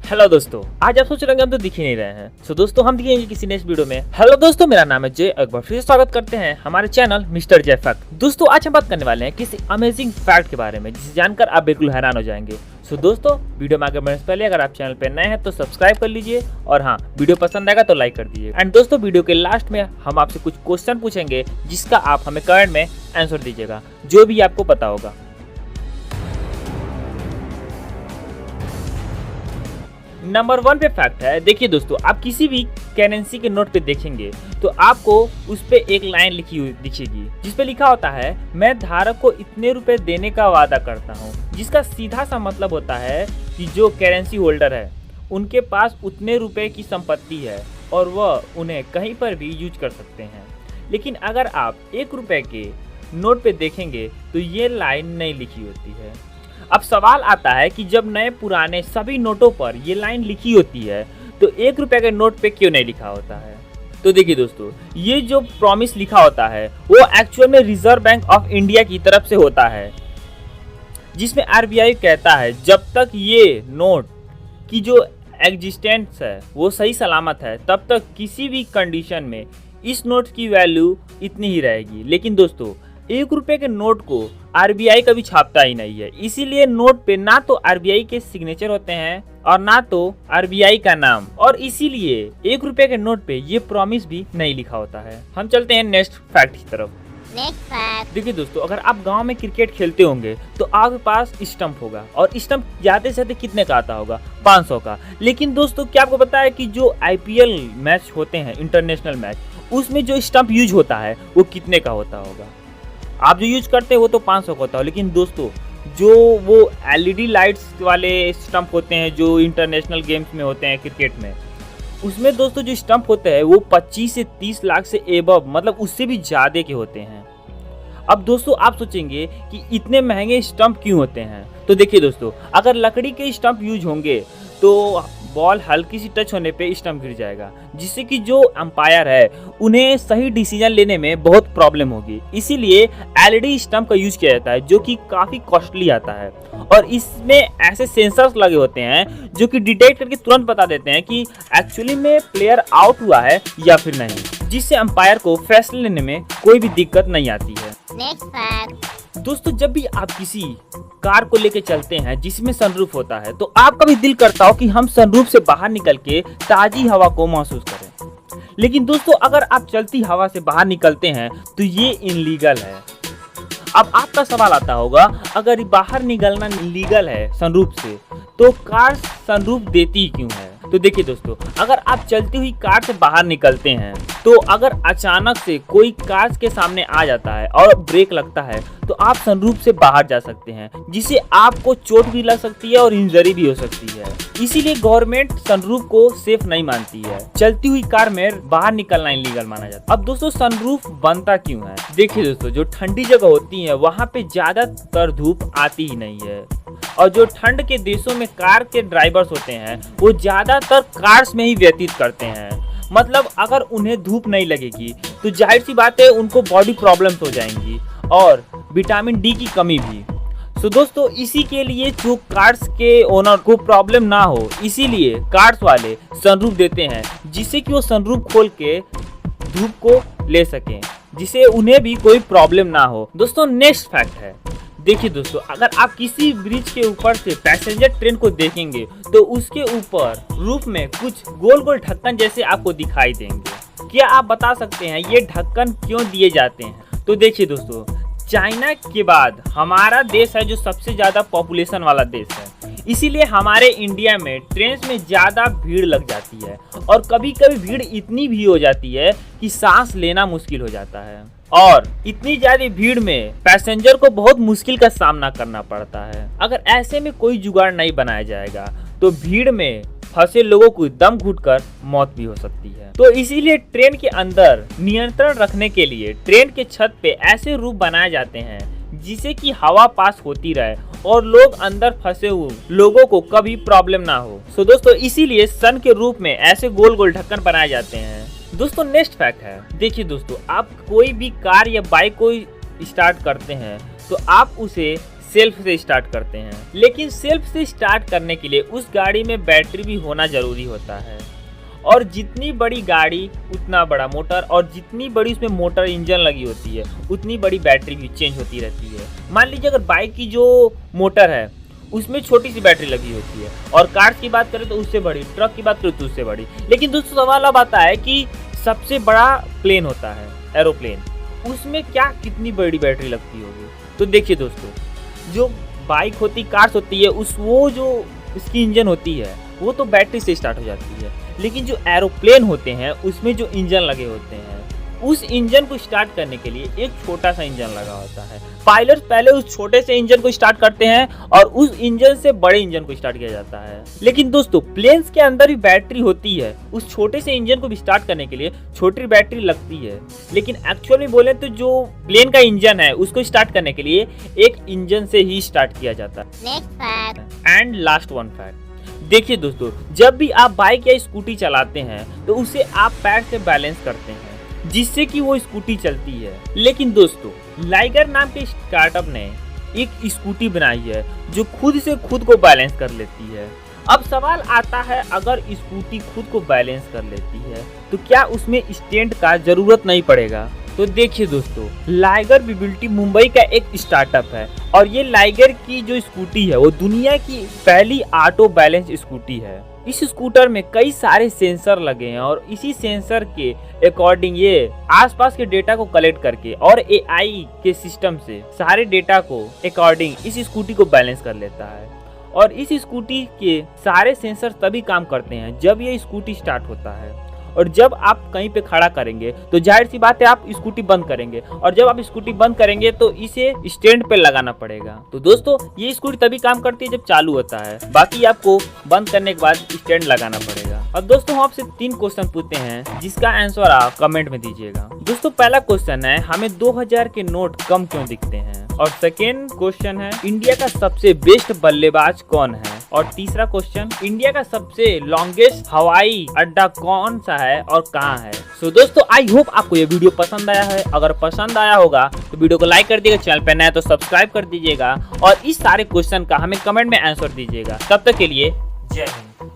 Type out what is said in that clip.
Hello दोस्तों, आज आप सोच रहे होंगे हम तो दिख ही नहीं रहे हैं। सो दोस्तों, हम दिखेंगे किसी नेक्स्ट वीडियो में। हेलो दोस्तों, मेरा नाम है जय। एक बार फिर से स्वागत करते हैं हमारे चैनल मिस्टर जय फैक्ट। दोस्तों, आज हम बात करने वाले हैं किसी अमेजिंग फैक्ट के बारे में जिसे जानकर आप बिल्कुल हैरान हो जाएंगे। सो दोस्तों, वीडियो में आगे बढ़ने से पहले अगर आप चैनल पर नए हैं तो सब्सक्राइब कर लीजिए और हाँ, वीडियो पसंद आएगा तो लाइक कर दीजिए। एंड दोस्तों, वीडियो के लास्ट में हम आपसे कुछ क्वेश्चन पूछेंगे जिसका आप हमें कमेंट में आंसर दीजिएगा, जो भी आपको पता होगा। नंबर 1 पे फैक्ट है। देखिए दोस्तों, आप किसी भी करेंसी के नोट पे देखेंगे तो आपको उस पे एक लाइन लिखी हुई दिखेगी जिस पे लिखा होता है, मैं धारक को इतने रुपए देने का वादा करता हूँ। जिसका सीधा सा मतलब होता है कि जो करेंसी होल्डर है उनके पास उतने रुपए की संपत्ति है और वह उन्हें कहीं पर भी यूज कर सकते हैं। लेकिन अगर आप 1 रुपए के नोट पे देखेंगे तो ये लाइन नहीं लिखी होती है। अब सवाल आता है कि जब नए पुराने सभी नोटों पर ये लाइन लिखी होती है तो 1 रुपए के नोट पे क्यों नहीं लिखा होता है? तो देखिए दोस्तों, ये जो प्रॉमिस लिखा होता है वो एक्चुअल में रिजर्व बैंक ऑफ इंडिया की तरफ से होता है, जिसमें आरबीआई कहता है जब तक ये नोट की जो एग्जिस्टेंस है वो सही सलामत है तब तक किसी भी कंडीशन में इस नोट की वैल्यू इतनी ही रहेगी। लेकिन दोस्तों, 1 रुपए के नोट को आरबीआई कभी छापता ही नहीं है, इसीलिए नोट पे ना तो आरबीआई के सिग्नेचर होते हैं और ना तो आरबीआई का नाम, और इसीलिए 1 रुपए के नोट पे ये प्रॉमिस भी नहीं लिखा होता है। हम चलते हैं नेक्स्ट फैक्ट की तरफ। Next fact. देखिए दोस्तों, अगर आप गांव में क्रिकेट खेलते होंगे तो आपके पास स्टंप होगा और स्टंप ज्यादा से ज्यादा कितने का आता होगा? 500 का। लेकिन दोस्तों, क्या आपको पता है कि जो आईपीएल मैच होते हैं, इंटरनेशनल मैच, उसमें जो स्टंप यूज होता है वो कितने का होता होगा? आप जो यूज करते हैं वो तो 500 का होता है, लेकिन दोस्तों जो वो एलईडी लाइट्स वाले स्टंप होते हैं जो इंटरनेशनल गेम्स में होते हैं क्रिकेट में, उसमें दोस्तों जो स्टंप होते हैं वो 25 से 30 लाख से एबव, मतलब उससे भी ज़्यादा के होते हैं। अब दोस्तों, आप सोचेंगे कि इतने महंगे स्टंप क्यों होते हैं? तो देखिए दोस्तों, अगर लकड़ी के स्टंप यूज होंगे तो बॉल हल्की सी टच होने पे स्टंप गिर जाएगा, जिससे कि जो अंपायर है उन्हें सही डिसीजन लेने में बहुत प्रॉब्लम होगी। इसीलिए एलईडी स्टंप का यूज किया जाता है जो कि काफी कॉस्टली आता है, और इसमें ऐसे सेंसर्स लगे होते हैं जो कि डिटेक्ट करके तुरंत बता देते हैं कि एक्चुअली में प्लेयर आउट हुआ है या फिर नहीं, जिससे अंपायर को फैसले लेने में कोई भी दिक्कत नहीं आती है। Next fact. दोस्तों, जब भी आप किसी कार को लेके चलते हैं जिसमें सनरूफ होता है तो आपका भी दिल करता हो कि हम सनरूफ से बाहर निकल के ताजी हवा को महसूस करें। लेकिन दोस्तों, अगर आप चलती हवा से बाहर निकलते हैं तो ये इनलीगल है। अब आपका सवाल आता होगा, अगर बाहर निकलना इनलीगल है सनरूफ से तो कार सनरूफ देती क्यों है? तो देखिए दोस्तों, अगर आप चलती हुई कार से बाहर निकलते हैं तो अगर अचानक से कोई कार के सामने आ जाता है और ब्रेक लगता है तो आप सनरूफ से बाहर जा सकते हैं, जिससे आपको चोट भी लग सकती है और इंजरी भी हो सकती है। इसीलिए गवर्नमेंट सनरूफ को सेफ नहीं मानती है। चलती हुई कार में बाहर निकलना इलीगल माना जाता है। अब दोस्तों, सनरूफ बनता क्यों है? देखिए दोस्तों, जो ठंडी जगह होती है वहाँ पे ज्यादातर धूप आती ही नहीं है, और जो ठंड के देशों में कार के ड्राइवर्स होते हैं वो ज्यादातर कार्स में ही व्यतीत करते हैं। मतलब अगर उन्हें धूप नहीं लगेगी तो जाहिर सी बात है उनको बॉडी प्रॉब्लम्स हो जाएंगी और विटामिन डी की कमी भी। तो दोस्तों, इसी के लिए जो कार्स के ओनर को प्रॉब्लम ना हो, इसीलिए कार्स वाले सनरूफ देते हैं, जिससे कि वो सनरूफ खोल के धूप को ले सकें, जिससे उन्हें भी कोई प्रॉब्लम ना हो। दोस्तों, नेक्स्ट फैक्ट है। देखिए दोस्तों, अगर आप किसी ब्रिज के ऊपर से पैसेंजर ट्रेन को देखेंगे तो उसके ऊपर रूफ में कुछ गोल गोल ढक्कन जैसे आपको दिखाई देंगे। क्या आप बता सकते हैं ये ढक्कन क्यों दिए जाते हैं? तो देखिए दोस्तों, चाइना के बाद हमारा देश है जो सबसे ज्यादा पॉपुलेशन वाला देश है, इसीलिए हमारे इंडिया में ट्रेन में ज्यादा भीड़ लग जाती है, और कभी कभी भीड़ इतनी भी हो जाती है कि सांस लेना मुश्किल हो जाता है, और इतनी ज्यादा भीड़ में पैसेंजर को बहुत मुश्किल का सामना करना पड़ता है। अगर ऐसे में कोई जुगाड़ नहीं बनाया जाएगा तो भीड़ में फंसे लोगों को दम घुटकर मौत भी हो सकती है। तो इसीलिए ट्रेन के अंदर नियंत्रण रखने के लिए ट्रेन के छत पे ऐसे रूप बनाए जाते हैं जिससे कि हवा पास होती रहे और लोग अंदर फंसे हुए लोगों को कभी प्रॉब्लम ना हो। सो दोस्तों, इसीलिए सन के रूप में ऐसे गोल गोल ढक्कन बनाए जाते हैं। दोस्तों, नेक्स्ट फैक्ट है। देखिए दोस्तों, आप कोई भी कार या बाइक को स्टार्ट करते हैं तो आप उसे सेल्फ से स्टार्ट करते हैं, लेकिन सेल्फ से स्टार्ट करने के लिए उस गाड़ी में बैटरी भी होना जरूरी होता है। और जितनी बड़ी गाड़ी उतना बड़ा मोटर, और जितनी बड़ी उसमें मोटर इंजन लगी होती है उतनी बड़ी बैटरी भी चेंज होती रहती है। मान लीजिए अगर बाइक की जो मोटर है उसमें छोटी सी बैटरी लगी होती है, और कार की बात करें तो उससे बड़ी, ट्रक की बात करें तो उससे बड़ी। लेकिन दोस्तों सवाल अब आता है कि सबसे बड़ा प्लेन होता है एरोप्लेन, उसमें क्या कितनी बड़ी बैटरी लगती होगी। तो देखिए दोस्तों, जो बाइक होती, कार्स होती है, वो जो उसकी इंजन होती है वो तो बैटरी से स्टार्ट हो जाती है, लेकिन जो एरोप्लेन होते हैं उसमें जो इंजन लगे होते हैं, उस इंजन को स्टार्ट करने के लिए एक छोटा सा इंजन लगा होता है। पायलट पहले उस छोटे से इंजन को स्टार्ट करते हैं और उस इंजन से बड़े इंजन को स्टार्ट किया जाता है। लेकिन दोस्तों प्लेन्स के अंदर भी बैटरी होती है, उस छोटे से इंजन को भी स्टार्ट करने के लिए छोटी बैटरी लगती है। लेकिन एक्चुअल में बोले तो जो प्लेन का इंजन है उसको स्टार्ट करने के लिए एक इंजन से ही स्टार्ट किया जाता है। Next fact. And last one fact, देखिए दोस्तों, जब भी आप बाइक या स्कूटी चलाते हैं तो उसे आप पैर से बैलेंस करते हैं जिससे कि वो स्कूटी चलती है। लेकिन दोस्तों लाइगर नाम के स्टार्टअप ने एक स्कूटी बनाई है जो खुद से खुद को बैलेंस कर लेती है। अब सवाल आता है, अगर स्कूटी खुद को बैलेंस कर लेती है तो क्या उसमें स्टैंड का जरूरत नहीं पड़ेगा। तो देखिए दोस्तों, लाइगर मोबिलिटी मुंबई का एक स्टार्टअप है, और ये लाइगर की जो स्कूटी है वो दुनिया की पहली ऑटो बैलेंस स्कूटी है। इस स्कूटर में कई सारे सेंसर लगे हैं, और इसी सेंसर के अकॉर्डिंग ये आसपास के डेटा को कलेक्ट करके और एआई के सिस्टम से सारे डेटा को अकॉर्डिंग इस स्कूटी को बैलेंस कर लेता है। और इस स्कूटी के सारे सेंसर तभी काम करते हैं जब ये स्कूटी स्टार्ट होता है, और जब आप कहीं पे खड़ा करेंगे तो जाहिर सी बात है आप स्कूटी बंद करेंगे, और जब आप स्कूटी बंद करेंगे तो इसे स्टैंड पे लगाना पड़ेगा। तो दोस्तों ये स्कूटी तभी काम करती है जब चालू होता है, बाकी आपको बंद करने के बाद स्टैंड लगाना पड़ेगा। अब दोस्तों हम आपसे 3 क्वेश्चन पूछते हैं जिसका आंसर आप कमेंट में दीजिएगा। दोस्तों पहला क्वेश्चन है, हमें 2000 के नोट कम क्यों दिखते हैं। और सेकेंड क्वेश्चन है, इंडिया का सबसे बेस्ट बल्लेबाज कौन है। और तीसरा क्वेश्चन, इंडिया का सबसे लॉन्गेस्ट हवाई अड्डा कौन सा है और कहाँ है। सो दोस्तों आई होप आपको ये वीडियो पसंद आया है। अगर पसंद आया होगा तो वीडियो को लाइक कर दीजिएगा, चैनल पे नया है तो सब्सक्राइब कर दीजिएगा, और इस सारे क्वेश्चन का हमें कमेंट में आंसर दीजिएगा। तब तक के लिए जय हिंद।